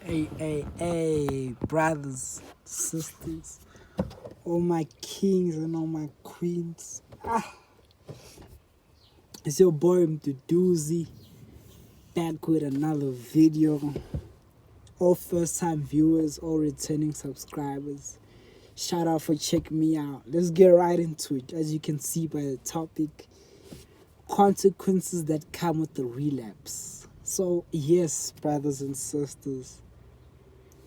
Hey, brothers, sisters, all my kings and all my queens. It's your boy Mduduzi, back with another video. All first time viewers, all returning subscribers, shout out for checking me out. Let's get right into it. As you can see by the topic, consequences that come with the relapse. So yes, brothers and sisters,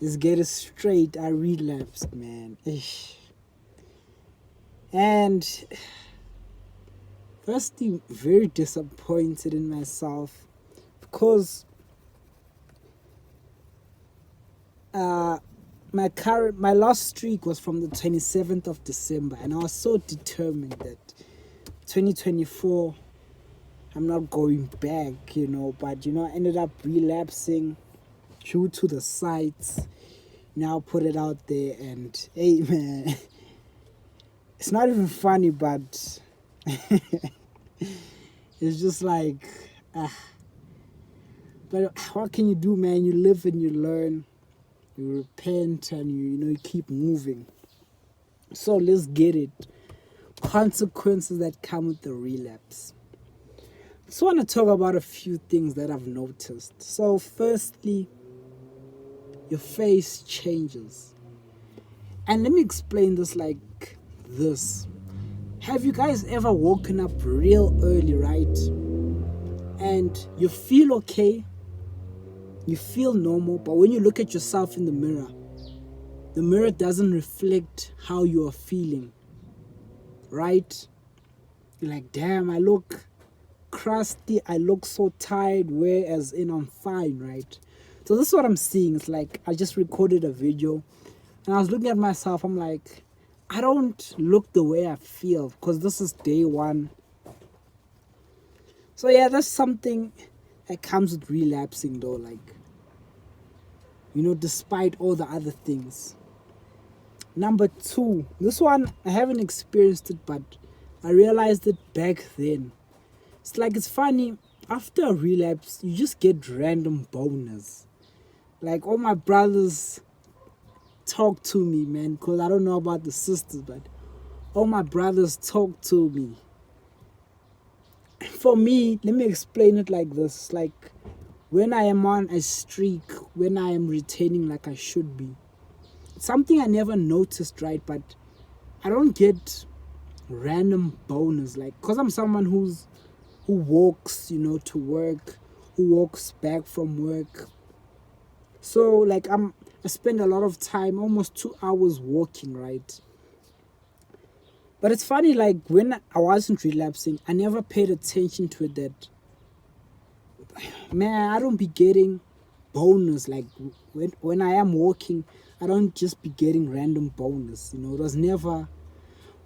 let's get it straight. I relapsed, man. Ish. And firstly, very disappointed in myself because my last streak was from the 27th of December, and I was so determined that 2024 I'm not going back, but I ended up relapsing due to the sites. Now put it out there, and hey man, it's not even funny, but it's just like but what can you do, man? You live and you learn, you repent, and you keep moving. So let's get it. Consequences that come with the relapse. I just want to talk about a few things that I've noticed. So firstly, your face changes. And let me explain this like this. Have you guys ever woken up real early, right? And you feel okay, you feel normal, but when you look at yourself in the mirror doesn't reflect how you are feeling, right? You're like, damn, I look crusty, I look so tired, whereas I'm fine, right? So this is what I'm seeing. It's like I just recorded a video and I was looking at myself. I'm like, I don't look the way I feel because this is day one. So yeah, that's something that comes with relapsing though, like, despite all the other things. Number two, this one I haven't experienced it, but I realized it back then. It's funny, after a relapse, you just get random boners. Like all my brothers talk to me, man, because I don't know about the sisters, but all my brothers talk to me. For me, let me explain it like this. Like when I am on a streak, when I am retaining like I should be, something I never noticed, right? But I don't get random bonus, like, because I'm someone who walks, to work, who walks back from work. So like I spend a lot of time, almost 2 hours walking, right? But it's funny, like when I wasn't relapsing, I never paid attention to it that, man, I don't be getting bonus. Like when I am walking, I don't just be getting random bonus, it was never.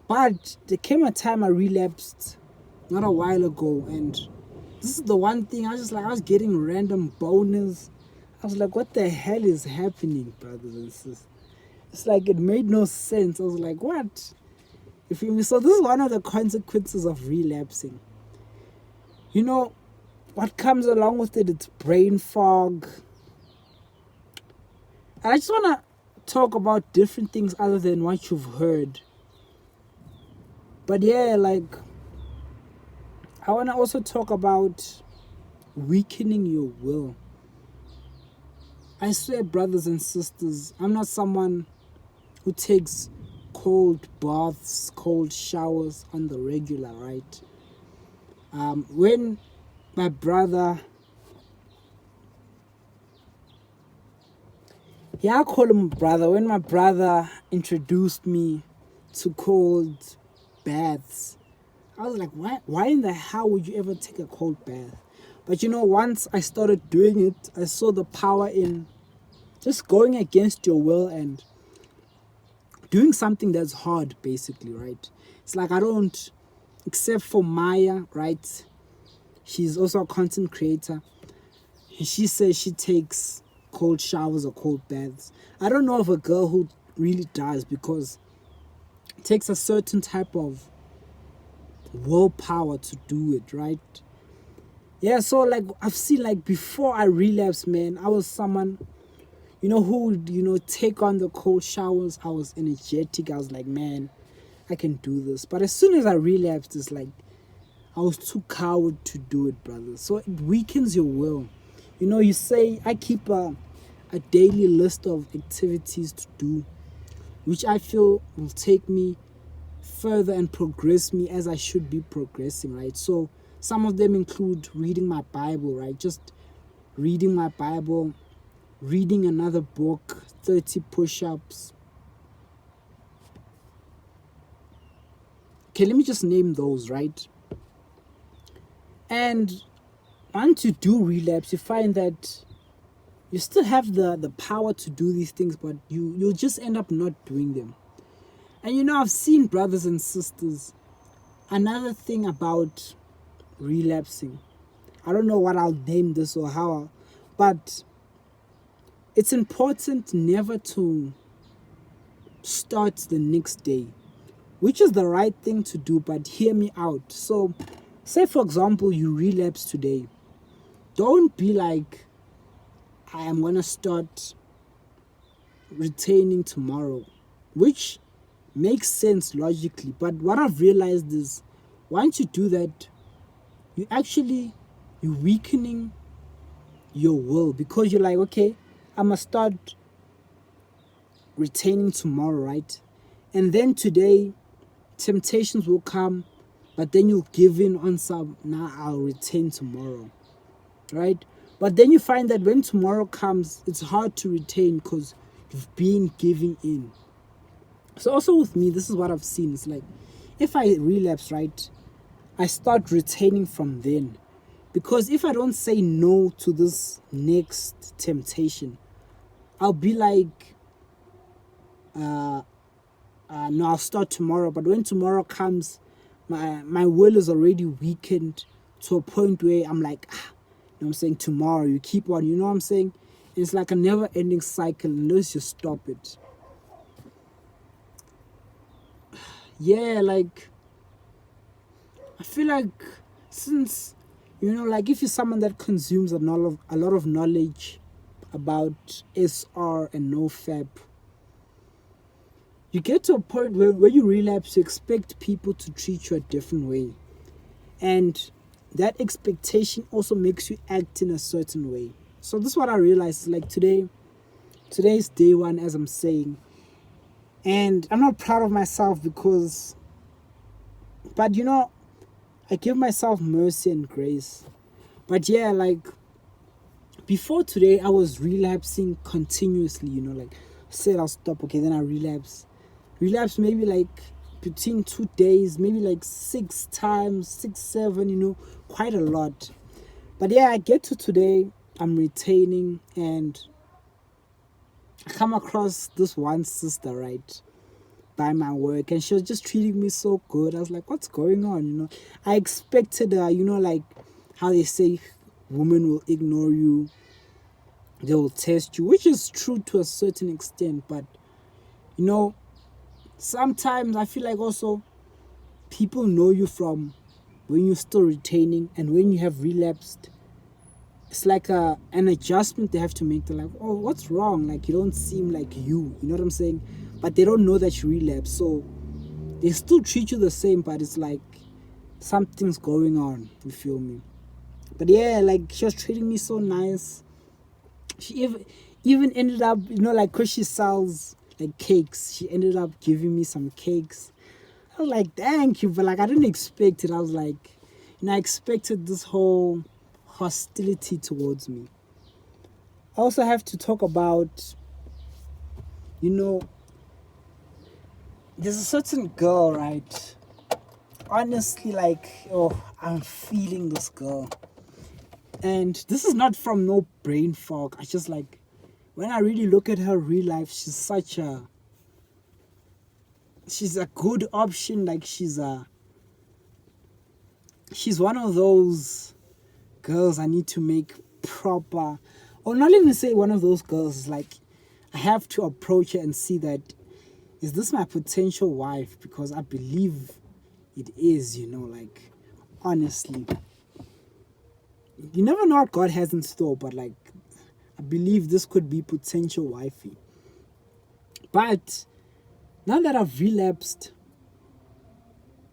But there came a time I relapsed not a while ago, and this is the one thing I was getting random bonus. I was like, what the hell is happening, brothers and sisters? It's like it made no sense. I was like, what? You feel me? So this is one of the consequences of relapsing. What comes along with it? It's brain fog. And I just want to talk about different things other than what you've heard. But yeah, like, I want to also talk about weakening your will. I swear, brothers and sisters, I'm not someone who takes cold baths, cold showers on the regular, right? When my brother, I call him brother, when my brother introduced me to cold baths, I was like, why in the hell would you ever take a cold bath? But once I started doing it, I saw the power in just going against your will and doing something that's hard, basically, right? It's like I don't, except for Maya, right? She's also a content creator. She says she takes cold showers or cold baths. I don't know of a girl who really does, because it takes a certain type of willpower to do it, right? Yeah, so like I've seen, like before I relapsed, man, I was someone, who would, take on the cold showers. I was energetic. I was like, man, I can do this. But as soon as I relapsed, it's like I was too coward to do it, brother. So it weakens your will. You say, I keep a daily list of activities to do, which I feel will take me further and progress me as I should be progressing, right? So some of them include reading my Bible, right? Just reading my Bible, reading another book, 30 push-ups. Okay, let me just name those, right? And once you do relapse, you find that you still have the power to do these things, but you'll just end up not doing them. And I've seen brothers and sisters. Another thing about relapsing, I don't know what I'll name this or how, but it's important never to start the next day, which is the right thing to do, but hear me out. So, say for example, you relapse today. Don't be like, I am going to start retaining tomorrow, which makes sense logically. But what I've realized is, once you do that, you're weakening your will, because you're like, okay, I'm going to start retaining tomorrow, right? And then today, temptations will come, but then you'll give in on some, now I'll retain tomorrow, right? But then you find that when tomorrow comes, it's hard to retain because you've been giving in. So also with me, this is what I've seen. It's like, if I relapse, right, I start retaining from then. Because if I don't say no to this next temptation, I'll be like, no, I'll start tomorrow. But when tomorrow comes, my will is already weakened to a point where I'm like, what I'm saying, tomorrow, you keep on, you know what I'm saying? It's like a never-ending cycle unless you stop it. Yeah, like, I feel like since, like if you're someone that consumes a lot of knowledge about SR and NoFap, you get to a point where when you relapse, you expect people to treat you a different way. And that expectation also makes you act in a certain way. So this is what I realized. Like today's day one, as I'm saying. And I'm not proud of myself but I give myself mercy and grace. But yeah, like before today, I was relapsing continuously, like I said I'll stop, okay, then I relapse maybe like between 2 days, maybe like 6 times, 6, 7, quite a lot. But yeah, I get to today, I'm retaining, and I come across this one sister, right, by my work, and she was just treating me so good. I was like, what's going on? I expected her, like how they say women will ignore you, they will test you, which is true to a certain extent. But sometimes I feel like also people know you from when you're still retaining, and when you have relapsed, it's like an adjustment they have to make. They're like, oh, what's wrong? Like, you don't seem like you know what I'm saying? But they don't know that you relapsed, so they still treat you the same, but it's like something's going on, you feel me? But yeah, like she was treating me so nice. She even ended up, like, because she sells like cakes, she ended up giving me some cakes. I was like, thank you, but like I didn't expect it. I was like, I expected this whole hostility towards me. I also have to talk about, there's a certain girl, right? Honestly, like, I'm feeling this girl. And this is not from no brain fog. I just like, when I really look at her real life, she's a good option. Like, she's one of those girls I need to make proper, or not even say one of those girls, like I have to approach her and see that, is this my potential wife? Because I believe it is, like, honestly. You never know what God has in store, but like, I believe this could be potential wifey. But now that I've relapsed,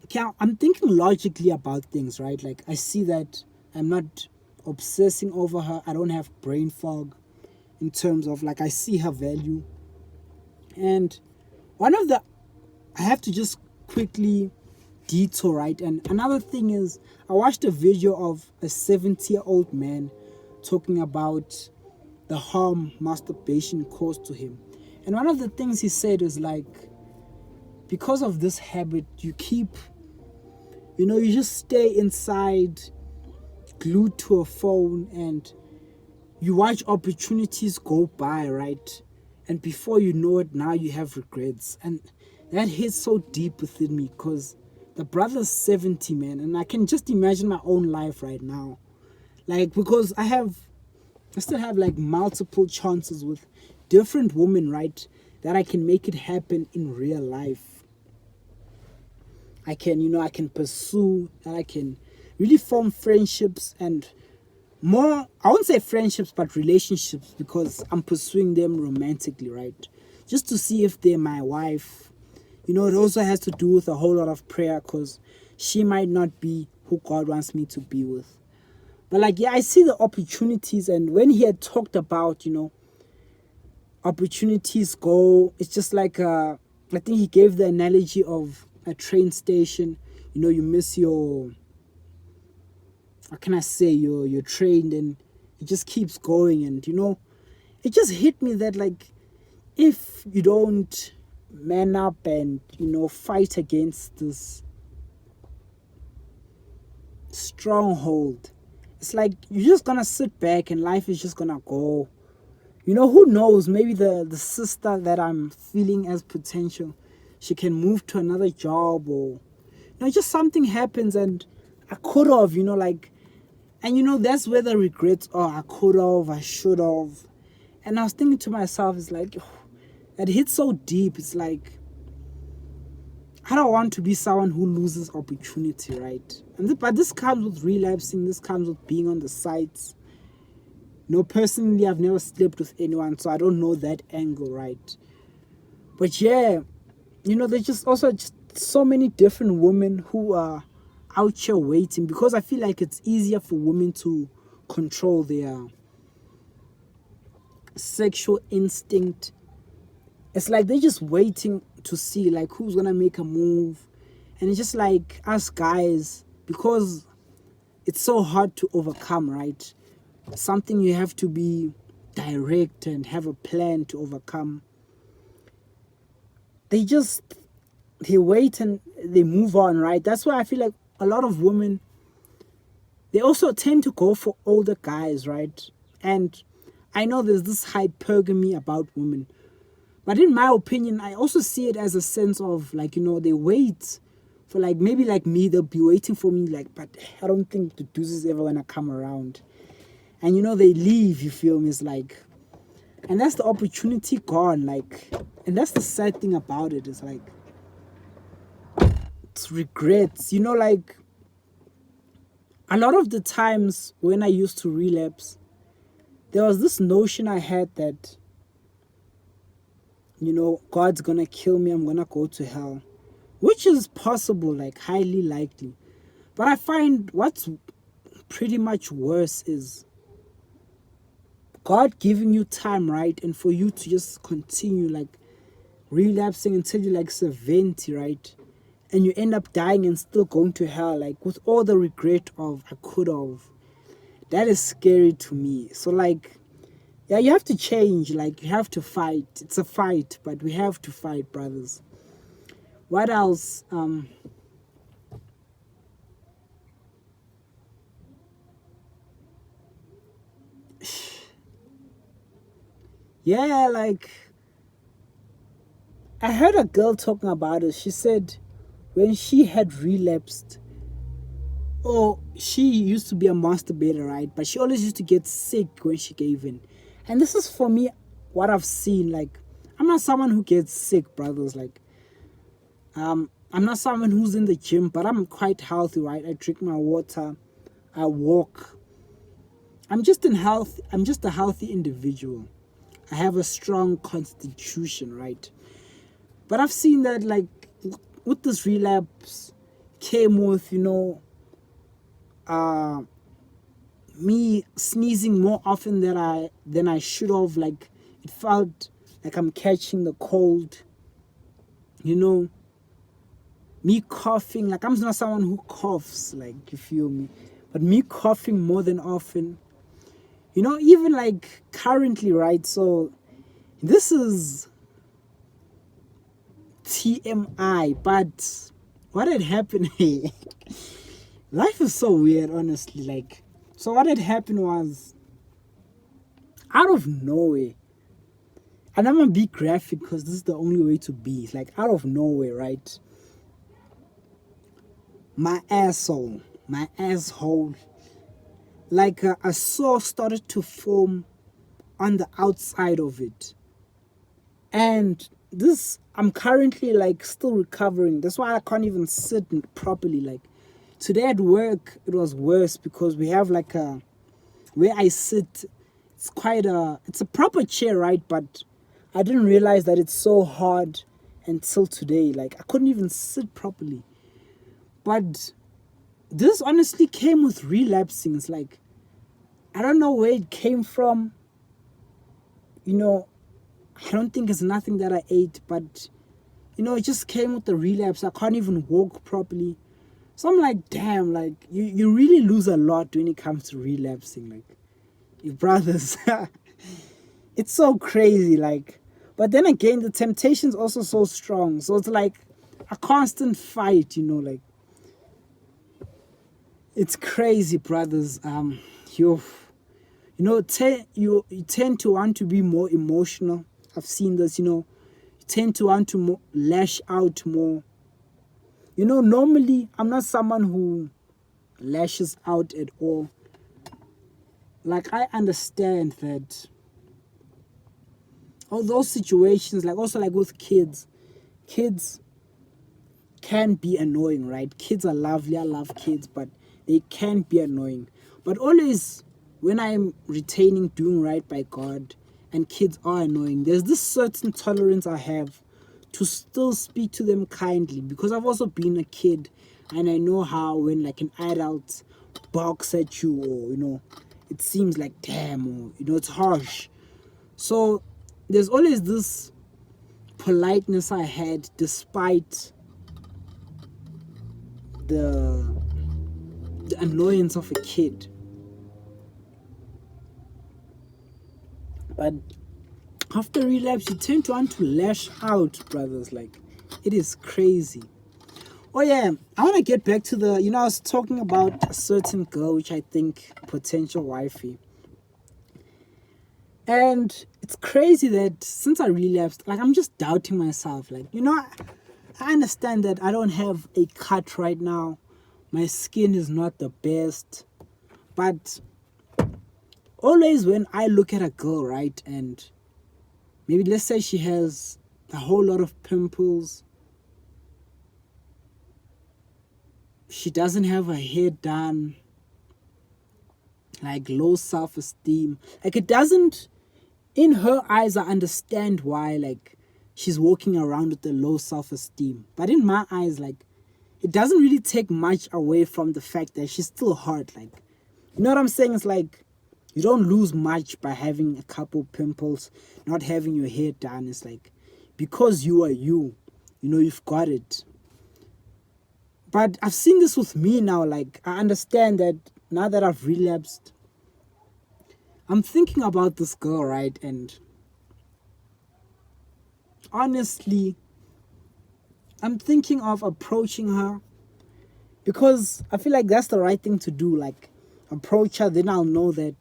okay, I'm thinking logically about things, right? Like, I see that I'm not obsessing over her. I don't have brain fog in terms of, like, I see her value. And I have to just quickly detour, right? And another thing is, I watched a video of a 70-year-old man talking about the harm masturbation caused to him. And one of the things he said is like, because of this habit, you just stay inside, glued to a phone, and you watch opportunities go by, right? And before you know it, now you have regrets. And that hits so deep within me, because the brother's 70, man, and I can just imagine my own life right now. Like, because I still have like multiple chances with different women, right? That I can make it happen in real life. I can pursue, and I can really form friendships, and more, I won't say friendships, but relationships, because I'm pursuing them romantically, right? Just to see if they're my wife. It also has to do with a whole lot of prayer, because she might not be who God wants me to be with. But like, yeah, I see the opportunities. And when he had talked about, opportunities go, it's just like, I think he gave the analogy of a train station. You miss your, how can I say, your train, and it just keeps going. And, it just hit me that, like, if you don't man up and, fight against this stronghold, it's like you're just gonna sit back and life is just gonna go. Who knows, maybe the sister that I'm feeling as potential, she can move to another job, or just something happens, and I could have, and that's where the regrets are. I could have, I should have. And I was thinking to myself, it's like, it hits so deep. It's like, I don't want to be someone who loses opportunity, right? But this comes with relapsing. This comes with being on the sites. Personally, I've never slept with anyone, so I don't know that angle, right? But yeah, there's just also just so many different women who are out here waiting, because I feel like it's easier for women to control their sexual instinct. It's like they're just waiting to see, like, who's gonna make a move. And it's just like us guys, because it's so hard to overcome, right? Something you have to be direct and have a plan to overcome. They wait and they move on, right? That's why I feel like a lot of women, they also tend to go for older guys, right? And I know there's this hypergamy about women, but in my opinion, I also see it as a sense of, like, they wait for, like, maybe like me, they'll be waiting for me, like, but I don't think the dudes is ever gonna come around. And they leave, you feel me? It's like, and that's the opportunity gone, like, and that's the sad thing about it. It's like, it's regrets, like, a lot of the times when I used to relapse, there was this notion I had that, God's gonna kill me, I'm gonna go to hell, which is possible, like, highly likely. But I find what's pretty much worse is God giving you time, right? And for you to just continue, like, relapsing until you're like 70, right? And you end up dying and still going to hell, like, with all the regret of, I could have. That is scary to me. So, like, yeah, you have to change. Like, you have to fight. It's a fight, but we have to fight, brothers. What else? Yeah, like, I heard a girl talking about it. She said when she had relapsed, she used to be a masturbator, right? But she always used to get sick when she gave in. And this is, for me, what I've seen. Like, I'm not someone who gets sick, brothers. Like, I'm not someone who's in the gym, but I'm quite healthy, right? I drink my water, I walk, I'm just a healthy individual. I have a strong constitution, right? But I've seen that, like, with this relapse came with, uh me sneezing more often than I should have. Like, it felt like I'm catching the cold, you know me coughing. Like, I'm not someone who coughs, like, you feel me, but me coughing more than often, even like currently, right? So this is TMI, but what had happened life is so weird, honestly. Like, so what had happened was, out of nowhere, and I'm gonna be graphic because this is the only way to be. It's like, out of nowhere, right? My asshole, like, a sore started to form on the outside of it. And this, I'm currently, like, still recovering. That's why I can't even sit properly. Like, today at work, it was worse because we have, like, where I sit, it's a proper chair, right? But I didn't realize that it's so hard until today. Like, I couldn't even sit properly. But this honestly came with relapsing. It's like, I don't know where it came from. I don't think it's nothing that I ate, but it just came with the relapse. I can't even walk properly. So I'm like, damn, like, you really lose a lot when it comes to relapsing. Like, your brothers, it's so crazy. Like, but then again, the temptation's also so strong. So it's like a constant fight, like, it's crazy, brothers. You tend to want to be more emotional. I've seen this, you tend to want to lash out more. Normally, I'm not someone who lashes out at all. Like, I understand that all those situations, like, also, like, with kids can be annoying, right? Kids are lovely. I love kids, but they can be annoying. But always, when I'm retaining doing right by God and kids are annoying, there's this certain tolerance I have to still speak to them kindly, because I've also been a kid and I know how, when, like, an adult barks at you, or it seems like, damn, or it's harsh. So there's always this politeness I had, despite the annoyance of a kid. But after relapse, you tend to want to lash out, brothers. Like, it is crazy. Oh yeah, I want to get back to the, I was talking about a certain girl, which I think potential wifey. And it's crazy that since I relapsed, like, I'm just doubting myself. Like, I understand that I don't have a cut right now. My skin is not the best. But always when I look at a girl, right, and maybe let's say she has a whole lot of pimples, she doesn't have her hair done, like, low self-esteem. Like, it doesn't, in her eyes, I understand why, like, she's walking around with a low self-esteem. But in my eyes, like, it doesn't really take much away from the fact that she's still hot. Like, you know what I'm saying? It's like, you don't lose much by having a couple pimples, not having your hair done. It's like, because you are you, you've got it. But I've seen this with me now. Like, I understand that now that I've relapsed, I'm thinking about this girl, right? And honestly, I'm thinking of approaching her, because I feel like that's the right thing to do. Like, approach her, then I'll know that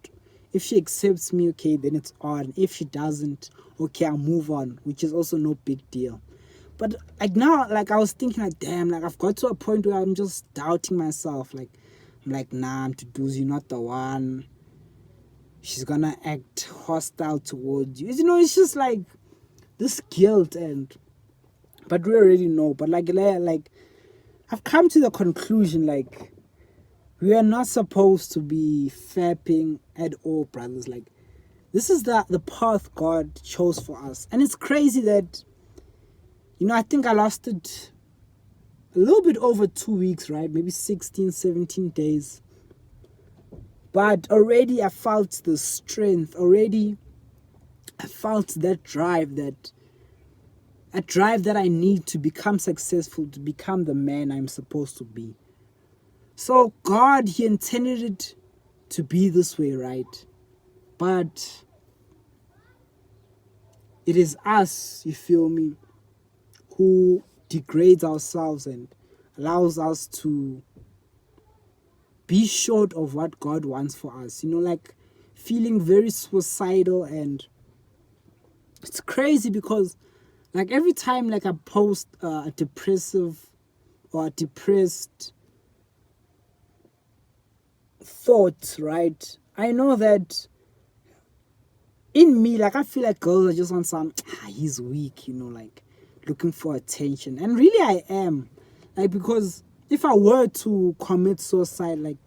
if she accepts me, okay, then it's on. If she doesn't, okay, I'll move on, which is also no big deal. But, like, now, like, I was thinking, like, damn, like, I've got to a point where I'm just doubting myself. Like, I'm like, nah, you're not the one. She's gonna act hostile towards you. It's just like this guilt, but we already know. But like I've come to the conclusion, like, We are not supposed to be fapping at all, brothers. Like, this is the path God chose for us. And it's crazy that, I think I lasted a little bit over 2 weeks, right? Maybe 16, 17 days. But already I felt the strength. Already I felt that drive that I need to become successful, to become the man I'm supposed to be. So God, He intended it to be this way, right? But it is us, you feel me, who degrades ourselves and allows us to be short of what God wants for us. Like feeling very suicidal. And it's crazy because like every time like I post a depressive or a depressed thought, right, I know that in me, like I feel like girls are just on some he's weak, like looking for attention. And really I am, like, because if I were to commit suicide, like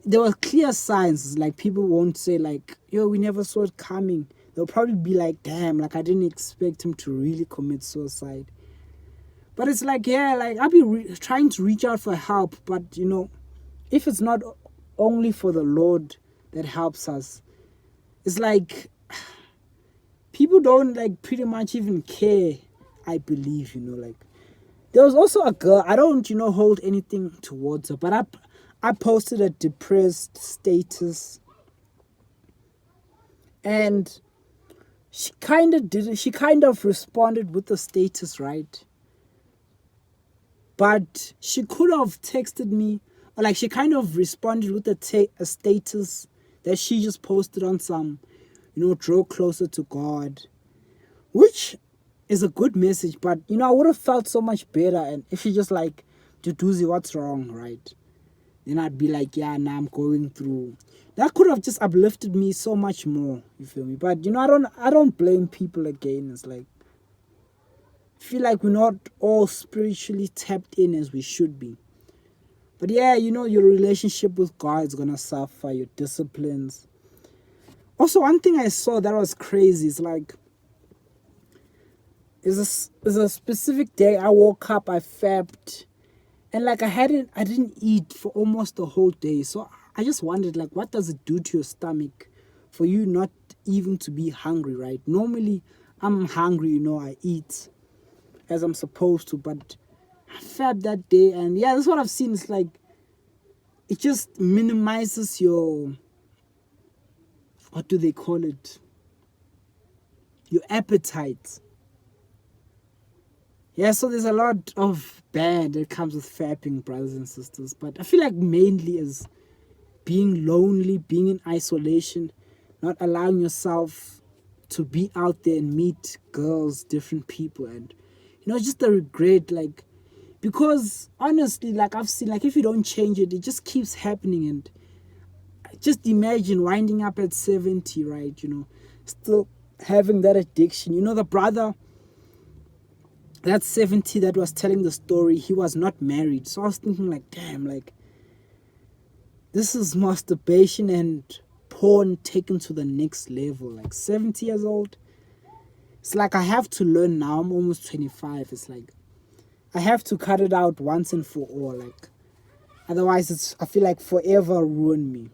there were clear signs, like people won't say like, yo, we never saw it coming. They'll probably be like, damn, like I didn't expect him to really commit suicide. But it's like, yeah, like I'll be trying to reach out for help, but if it's not only for the Lord that helps us, it's like people don't like pretty much even care, I believe. Like there was also a girl, I don't hold anything towards her, but I posted a depressed status, and she kind of responded with the status, right? But she could have texted me, or like she kind of responded with a status that she just posted on some, draw closer to God, which is a good message. But I would have felt so much better, and if she just like, Duduzi, what's wrong, right? Then I'd be like, yeah, nah, I'm going through. That could have just uplifted me so much more, you feel me? But I don't blame people again. It's like I feel like we're not all spiritually tapped in as we should be. But yeah, your relationship with God is gonna suffer, your disciplines. Also, one thing I saw that was crazy is like, is a specific day I woke up, I fapped, and like I didn't eat for almost the whole day. So I just wondered, like, what does it do to your stomach for you not even to be hungry, right? Normally I'm hungry, I eat as I'm supposed to, but I fapped that day, and yeah, that's what I've seen. It's like it just minimizes your, what do they call it? Your appetite. Yeah, so there's a lot of bad that comes with fapping, brothers and sisters. But I feel like mainly is being lonely, being in isolation, not allowing yourself to be out there and meet girls, different people, and just the regret, like, because honestly, like I've seen, like if you don't change it, it just keeps happening. And just imagine winding up at 70, right? Still having that addiction. The brother that's 70 that was telling the story, he was not married. So I was thinking like, damn, like this is masturbation and porn taken to the next level. Like 70 years old. It's like I have to learn now. I'm almost 25. It's like I have to cut it out once and for all. Like otherwise I feel like forever ruin me.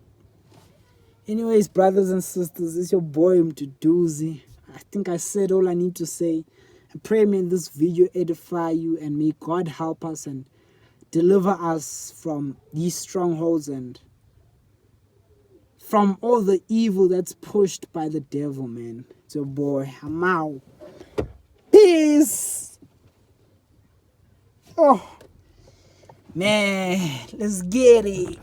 Anyways, brothers and sisters, it's your boy Mduduzi. I think I said all I need to say. I pray, may this video edify you, and may God help us and deliver us from these strongholds and from all the evil that's pushed by the devil, man. It's your boy. I'm out. Peace. Oh, man. Let's get it.